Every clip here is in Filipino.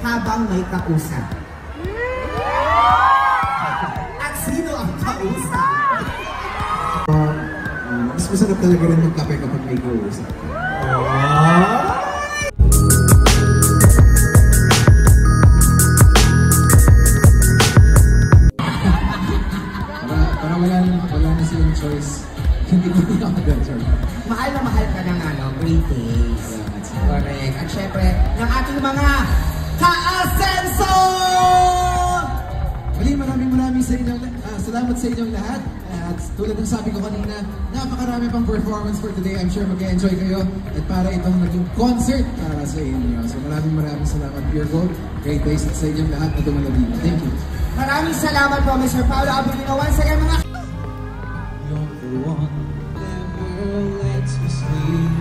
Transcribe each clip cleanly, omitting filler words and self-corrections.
habang may kausap. At sino ang kausap? Mas masarap talaga rin magkape kapag may kausap. Parang wala na silang choice. Hindi ko niya ako ganyan. Mahal na mahal ka ng great days. Correct. At syempre, ng ating mga ka-asenso! Muli, maraming sa inyong, salamat sa inyong lahat. At tulad ng sabi ko kanina, napakarami pang performance for today. I'm sure mag-enjoy kayo. At para itong naging concert para sa inyo. So maraming salamat, Pure Gold. Great days sa inyong lahat na dumalabing. Thank you. Maraming salamat po, Mr. Paolo Abilino. Once again, mga... You're the one never lets me sleep.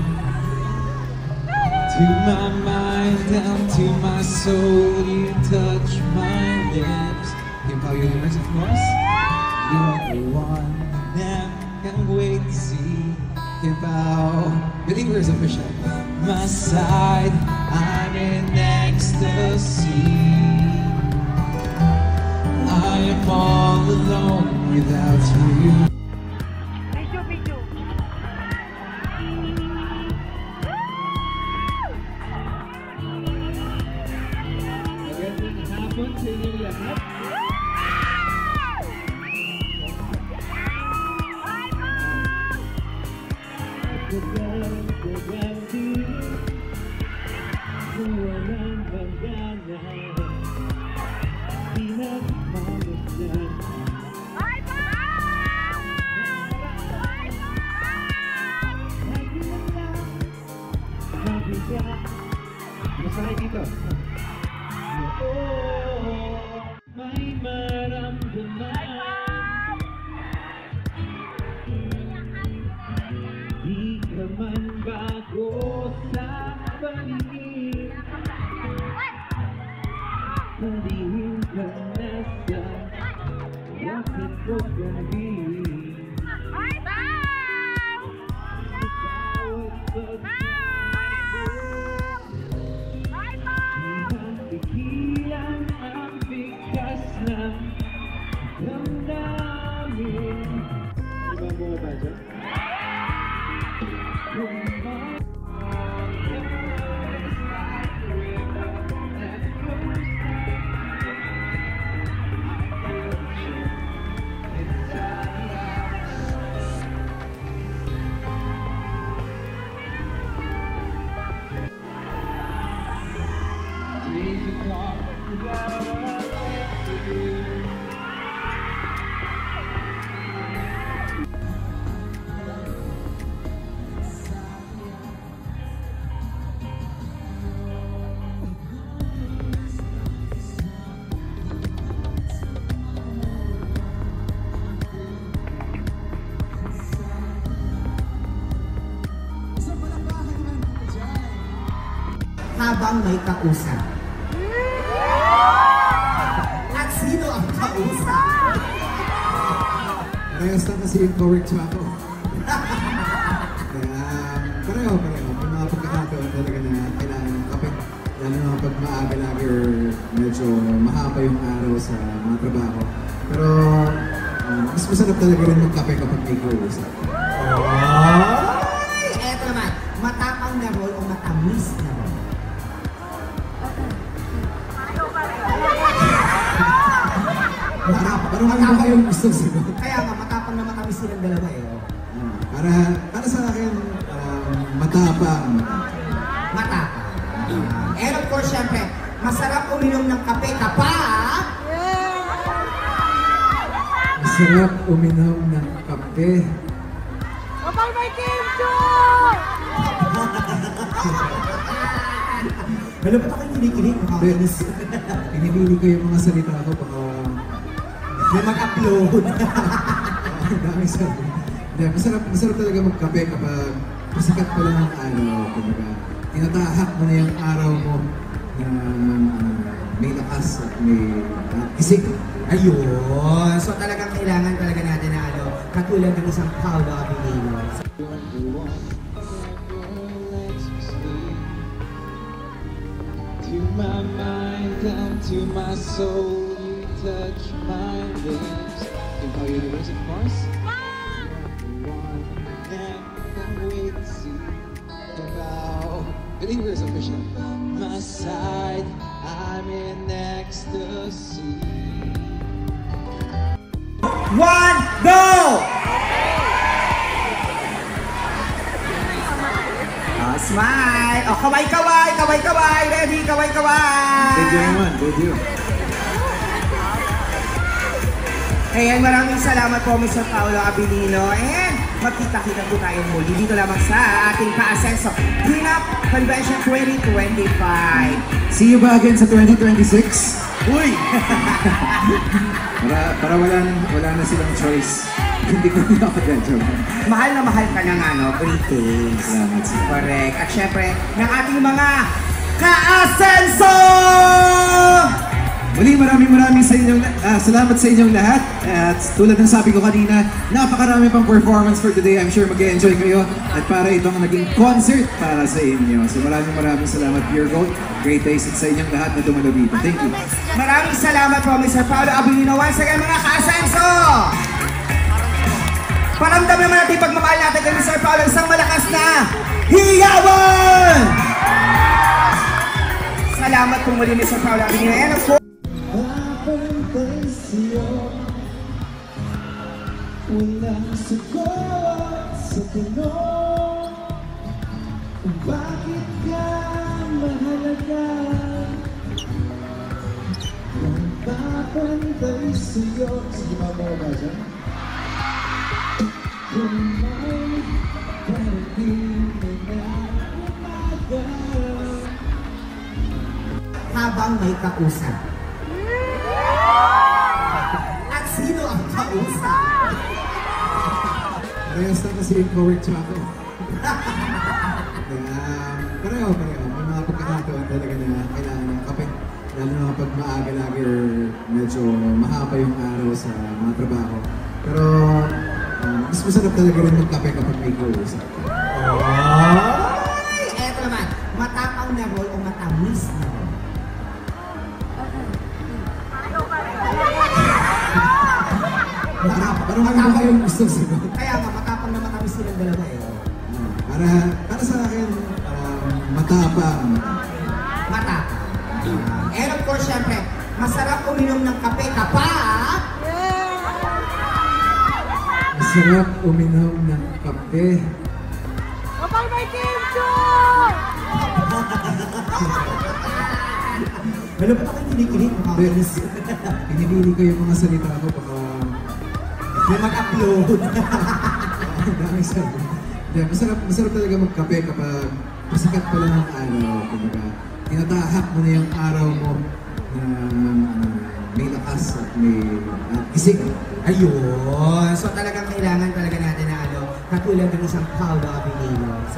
To my mind, down to my soul, you touch my lips. Yung Paolo Universe, of course. You're the one that can't wait to see. About Believers Official. My side, I'm in ecstasy. I am all alone without you. Video. Magandang hapon sa inyong lahat. Masaya dito. May maramdaman. Di ka man bago sa paligid. Palihin ka na sa bakit ko ganun. Habang may kausap. At sino ang kausap? Parehas na kasi yung co-work siya ako. Pareho. May mga pagkakataon talaga na kailangan ng kape. Lalo na pag maaga lagi or medyo mahaba yung araw sa mga trabaho. Pero mas masarap talaga rin magkape kapag may kausap. Eto naman, matapang na role o matamis na role? Parang ano ba yung gusto siya? Kaya nga, matapang na matamis silang dalawa eh. Para sa akin, matapang. And of course, syempre, masarap uminom ng kape kapag... Masarap uminom ng kape. Kapag may kimcho! Ano ba ito kayo kinikilig? Pinipili ko yung mga salita ko baka may mag-upload. Daming sabi. Masarap talaga magkape kapag masikat pa lang ang araw. Kumbaga, tinatahak mo na yung araw mo na may lakas at may isip. Ayun! So talagang kailangan talaga natin na katulad ng isang Paolo Abilino. To my mind, down to my soul, you touch my lips. Impel Universe, of course. Can't wait to see now. Believers official. My side, I'm in ecstasy. 1, go! Smile! O, kaway-kaway! Kaway-kaway! Ready? Kaway-kaway! Video naman, video. Ayan, maraming salamat po, Mr. Paolo Abilino. And magkita-kita po tayo muli dito lamang sa ating Ka-Asenso Cleanup Convention 2025. See you ba again sa 2026? Uy! para wala na silang choice. Hindi ko na ako dyan. Mahal na mahal ka ng greetings. Salamat sir. Correct. At syempre, ng ating mga Ka-Asenso! Muli maraming salamat sa inyong lahat. At tulad ng sabi ko kanina, napakarami pang performance for today. I'm sure mag-enjoy kayo. At para itong naging concert para sa inyo. So maraming salamat, Pure Gold. Great days sa inyong lahat na dumalo dito. Thank you. Maraming salamat po, Mr. Paolo Abilino. Once again, mga Ka-Asenso! Paramdaman naman natin pagmamahal natin kay Mr. Paolo, isang malakas na hiyawan! Salamat po muli, Mr. Paolo Abilino. And of course, Papantay sa'yo, walang sagot sa tanong kung bakit ka mahalaga. Papantay sa'yo. Sige, mamawa ba siya? Kung may parating na umaga. habang may kausap. At sino ang kausap? Parehas na kasi yung correct siya ako. Pareho. May mga pagkakataon talaga na kailangan ng kape. Lalo na kapag maaga lagi or medyo mahaba yung araw sa mga trabaho. Pero mas masarap talaga rin magkape kapag may kausap. Ay! Eto naman, matapang na role o matamis na role? Parang ano ba yung gusto sagot? Kaya nga, matapang na matamis silang dalawa eh. Para sa akin, matapang. Matapang. And of course, syempre, masarap uminom ng kape kapag... Masarap uminom ng kape. Kapag may kimcho! Ano ba ako kinikilig? Makakainis. Pinipili ko yung mga salita ko baka May mag-upload. daming sabi. Masarap talaga magkape kapag pasikat pa lang ang araw. Kumbaga, tinatahak mo na yung araw mo na may lakas at may gising. Ayun. So talagang kailangan talaga natin na katulad ng isang Paolo Abilino.